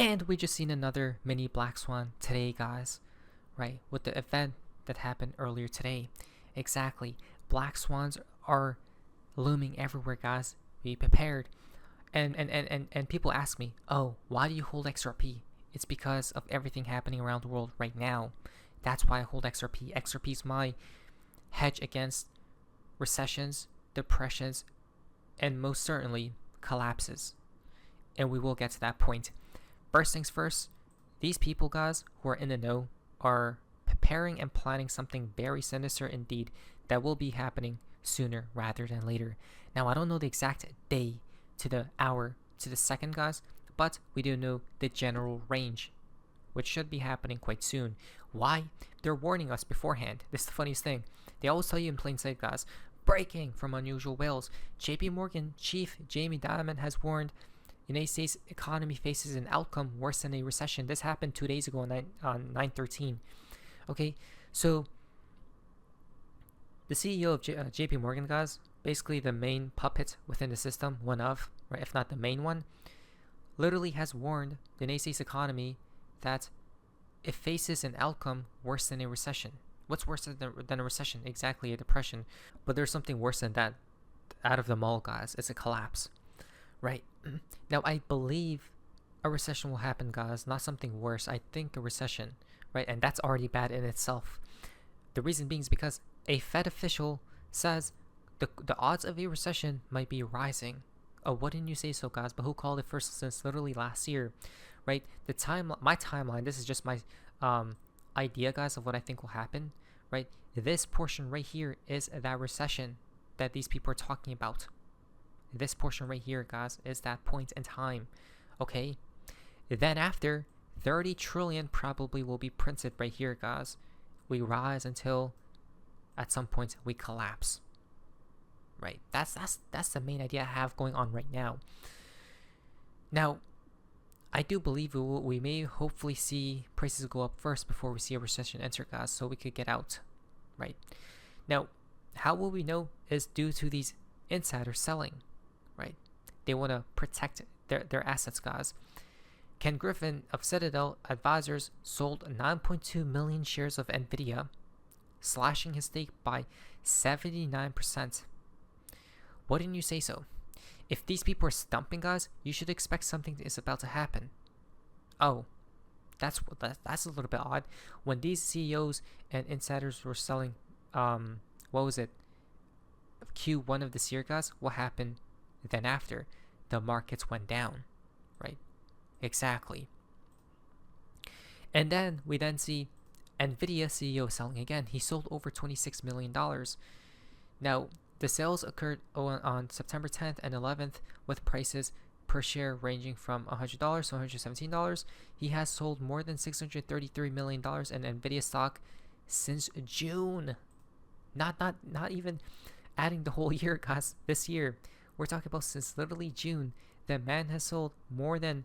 And we just seen another mini black swan today, guys, right? With the event that happened earlier today. Exactly. Black swans are looming everywhere, guys. Be prepared. And people ask me, oh, why do you hold XRP? It's because of everything happening around the world right now. That's why I hold XRP. XRP is my hedge against recessions, depressions, and most certainly collapses. And we will get to that point. First things first, these people, guys, who are in the know are preparing and planning something very sinister indeed that will be happening sooner rather than later. Now, I don't know the exact day to the hour to the second, guys, but we do know the general range, which should be happening quite soon. Why? They're warning us beforehand. This is the funniest thing. They always tell you in plain sight, guys. Breaking from unusual whales. JP Morgan chief Jamie Dimon has warned United States economy faces an outcome worse than a recession. This happened 2 days ago on 9/13. Okay, so the CEO of JP Morgan, guys, basically the main puppet within the system, one of, right, if not the main one, literally has warned the United States economy that it faces an outcome worse than a recession. What's worse than a recession? Exactly, a depression. But there's something worse than that out of them all, guys. It's a collapse, right? Now, I believe a recession will happen, guys, not something worse. I think a recession, right? And that's already bad in itself. The reason being is because a Fed official says the odds of a recession might be rising. Oh, wouldn't you say so, guys? But who called it first since literally last year, right? My timeline, this is just my idea, guys, of what I think will happen, right? This portion right here is that recession that these people are talking about. This portion right here, guys, is that point in time, okay? Then after, 30 trillion probably will be printed right here, guys. We rise until at some point we collapse, right? That's the main idea I have going on right now. Now, I do believe we may hopefully see prices go up first before we see a recession enter, guys, so we could get out, right? Now, how will we know is due to these insiders selling, right? They want to protect their assets, guys. Ken Griffin of Citadel Advisors sold 9.2 million shares of Nvidia, slashing his stake by 79%. Wouldn't you say so? If these people are stumping, guys, you should expect something is about to happen. Oh, that's a little bit odd. When these CEOs and insiders were selling, what was it? Q1 of this year, guys, what happened then after? The markets went down, right? Exactly. And then we then see Nvidia CEO selling again. He sold over $26 million. Now, the sales occurred on September 10th and 11th with prices per share ranging from $100 to $117. He has sold more than $633 million in Nvidia stock since June. Not even adding the whole year, guys. This year, we're talking about since literally June. The man has sold more than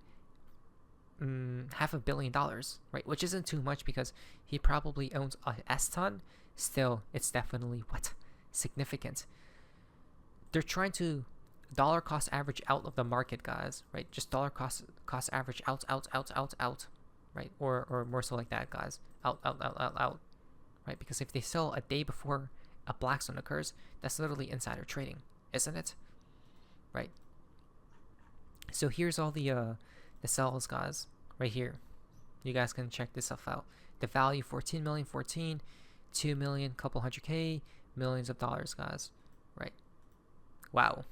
$500 million, right? Which isn't too much because he probably owns a S-ton. Still, it's definitely significant. They're trying to dollar cost average out of the market, guys, right? Just dollar cost average out, right? Or more so like that, guys. Out, right? Because if they sell a day before a black swan occurs, that's literally insider trading, isn't it? Right? So here's all the sells, guys, right here. You guys can check this stuff out. The value 14 million, 14, 2 million, couple hundred K, millions of dollars, guys, right? Wow.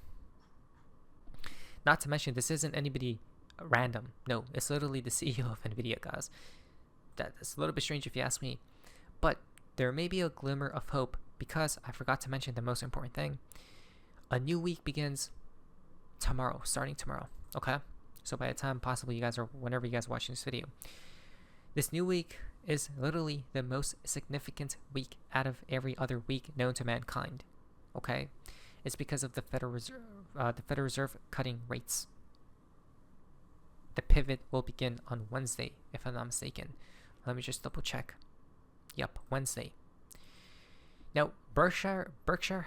Not to mention, this isn't anybody random. No, it's literally the CEO of Nvidia, guys. That's a little bit strange if you ask me. But there may be a glimmer of hope because I forgot to mention the most important thing. A new week begins tomorrow, starting tomorrow, okay? So by the time possibly you guys are, whenever you guys are watching this video, this new week is literally the most significant week out of every other week known to mankind, okay? It's because of the Federal Reserve cutting rates. The pivot will begin on Wednesday, if I'm not mistaken. Let me just double check. Yep, Wednesday. Now, Berkshire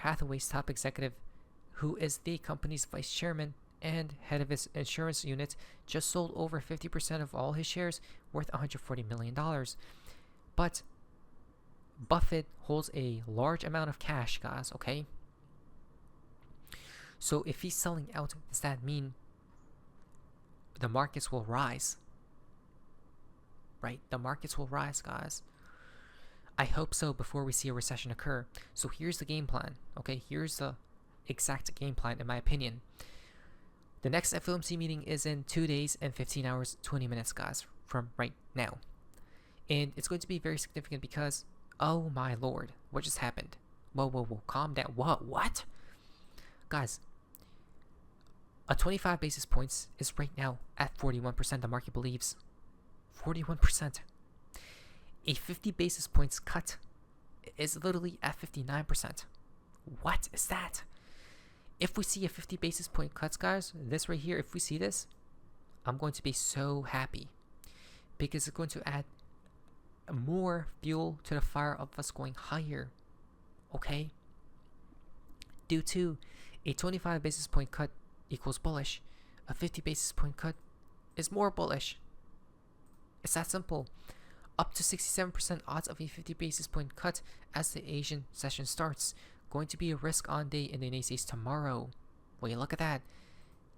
Hathaway's top executive, who is the company's vice chairman, and head of his insurance unit, just sold over 50% of all his shares worth $140 million. But Buffett holds a large amount of cash, guys, okay? So if he's selling out, does that mean the markets will rise? Right? The markets will rise, guys. I hope so before we see a recession occur. So here's the game plan, okay? Here's the exact game plan in my opinion. The next FOMC meeting is in 2 days and 15 hours, 20 minutes, guys, from right now. And it's going to be very significant because, oh my lord, what just happened? Whoa, calm down. What? Guys, a 25 basis points is right now at 41%, the market believes. 41%. A 50 basis points cut is literally at 59%. What is that? If we see a 50 basis point cuts, guys, this right here, if we see this, I'm going to be so happy because it's going to add more fuel to the fire of us going higher. Okay? Due to a 25 basis point cut equals bullish, a 50 basis point cut is more bullish. It's that simple. Up to 67% odds of a 50 basis point cut as the Asian session starts. Going to be a risk on day in the United States tomorrow. Well, you look at that.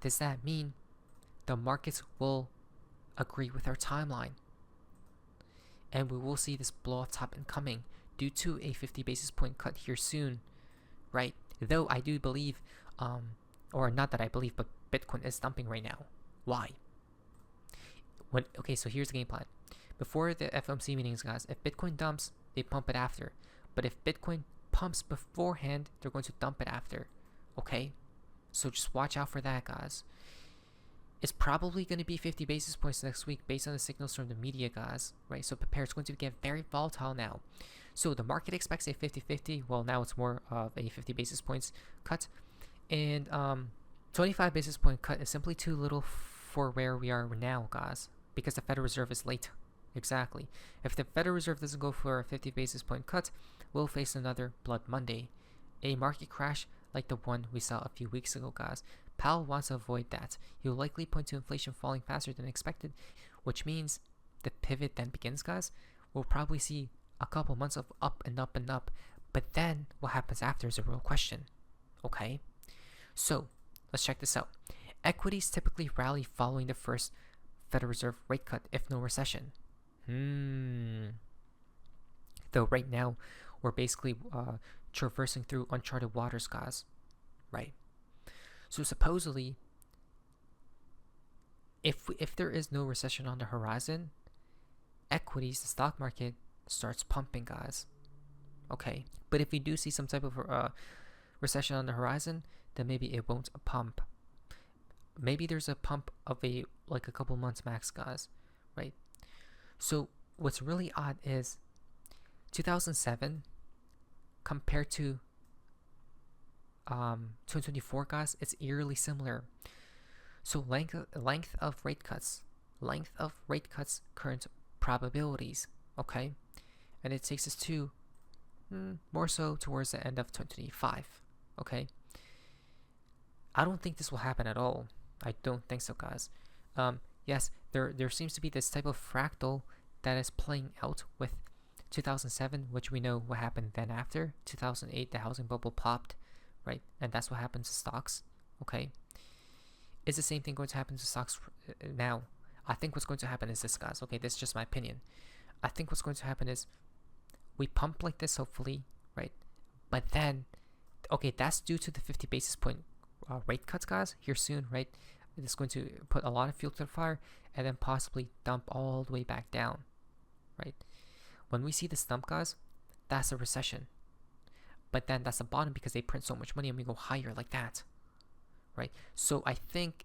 Does that mean the markets will agree with our timeline? And we will see this blow off top incoming due to a 50 basis point cut here soon, right? Though I do believe, or not that I believe, but Bitcoin is dumping right now. Why? Okay, so here's the game plan. Before the FOMC meetings, guys, if Bitcoin dumps, they pump it after. But if Bitcoin pumps beforehand, they're going to dump it after. Okay? So just watch out for that, guys. It's probably going to be 50 basis points next week based on the signals from the media, guys. Right? So prepare. It's going to get very volatile now. So the market expects a 50-50. Well, now it's more of a 50 basis points cut. And 25 basis point cut is simply too little for where we are now, guys. Because the Federal Reserve is late. Exactly. If the Federal Reserve doesn't go for a 50 basis point cut, we'll face another Blood Monday. A market crash like the one we saw a few weeks ago, guys. Powell wants to avoid that. He'll likely point to inflation falling faster than expected, which means the pivot then begins, guys. We'll probably see a couple months of up and up and up, but then what happens after is a real question. Okay? So, let's check this out. Equities typically rally following the first Federal Reserve rate cut if no recession. Though right now, we're basically traversing through uncharted waters, guys. Right? So supposedly, if there is no recession on the horizon, equities, the stock market, starts pumping, guys. Okay? But if we do see some type of recession on the horizon, then maybe it won't pump. Maybe there's a pump of a couple months max, guys. Right? So what's really odd is 2007 compared to 2024, guys, it's eerily similar. So length of rate cuts, current probabilities, okay, and it takes us to more so towards the end of 2025, okay. I don't think this will happen at all. I don't think so, guys. Yes, there seems to be this type of fractal that is playing out with 2007, which we know what happened then after. 2008, the housing bubble popped, right? And that's what happened to stocks, okay? Is the same thing going to happen to stocks now? I think what's going to happen is this, guys. Okay, this is just my opinion. I think what's going to happen is we pump like this, hopefully, right? But then, okay, that's due to the 50 basis point rate cuts, guys, here soon, right? It's going to put a lot of fuel to the fire and then possibly dump all the way back down, right? When we see this dump, guys, that's a recession. But then that's the bottom because they print so much money and we go higher like that, right? So I think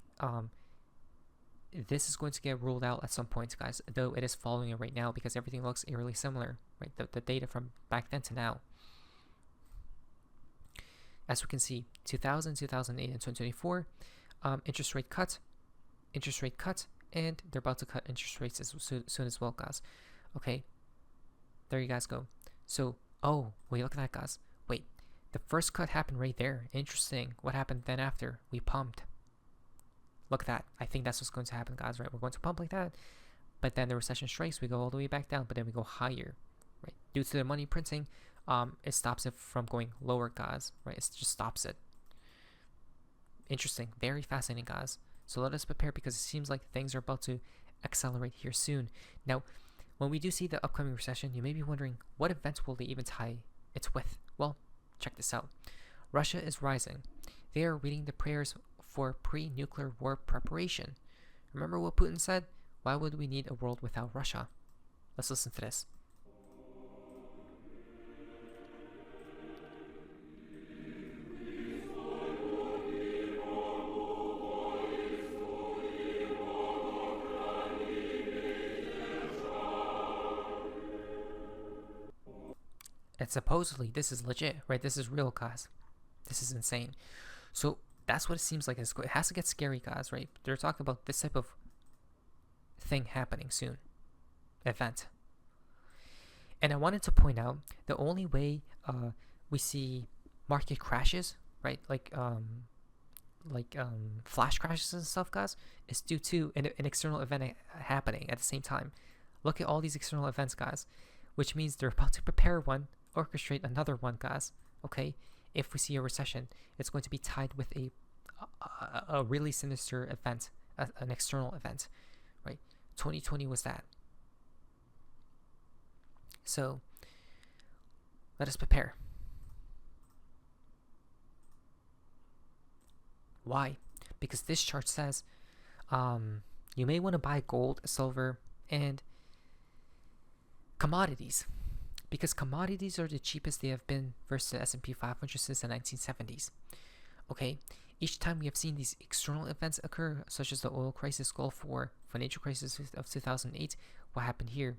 this is going to get ruled out at some point, guys, though it is following it right now because everything looks eerily similar, right? The data from back then to now. As we can see, 2000, 2008, and 2024, interest rate cut, and they're about to cut interest rates as soon as well, guys. Okay, there you guys go. So, oh, wait, look at that, guys. Wait, the first cut happened right there. Interesting. What happened then after? We pumped. Look at that. I think that's what's going to happen, guys, right? We're going to pump like that, but then the recession strikes, we go all the way back down, but then we go higher, right? Due to the money printing, it stops it from going lower, guys, right? It just stops it. Interesting. Very fascinating, guys. So let us prepare, because it seems like things are about to accelerate here soon. Now, when we do see the upcoming recession, you may be wondering, what events will they even tie it with? Well, check this out. Russia is rising. They are reading the prayers for pre-nuclear war preparation. Remember what Putin said? Why would we need a world without Russia? Let's listen to this. And supposedly, this is legit, right? This is real, guys. This is insane. So that's what it seems like. It has to get scary, guys, right? They're talking about this type of thing happening soon. Event. And I wanted to point out, the only way we see market crashes, right? Like flash crashes and stuff, guys, is due to an external event happening at the same time. Look at all these external events, guys, which means they're about to prepare one, orchestrate another one, guys. Okay, if we see a recession, it's going to be tied with a really sinister event, an external event, right? 2020 was that. So let us prepare. Why? Because this chart says you may want to buy gold, silver, and commodities, because commodities are the cheapest they have been versus the S&P 500 since the 1970s. Okay, each time we have seen these external events occur, such as the oil crisis, Gulf War, financial crisis of 2008, what happened here?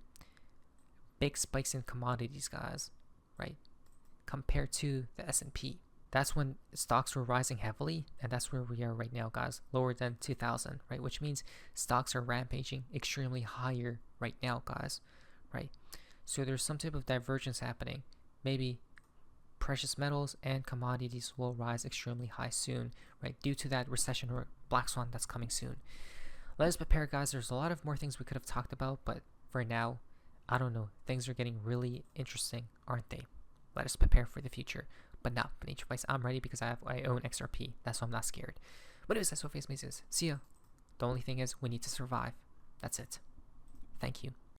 Big spikes in commodities, guys, right? Compared to the S&P. That's when stocks were rising heavily, and that's where we are right now, guys, lower than 2000, right? Which means stocks are rampaging extremely higher right now, guys, right? So there's some type of divergence happening. Maybe precious metals and commodities will rise extremely high soon, right? Due to that recession or black swan that's coming soon. Let us prepare, guys. There's a lot of more things we could have talked about, but for now, I don't know. Things are getting really interesting, aren't they? Let us prepare for the future. But now, financial advice, I'm ready because I own XRP. That's why I'm not scared. But anyways, that's what face is. See ya. The only thing is, we need to survive. That's it. Thank you.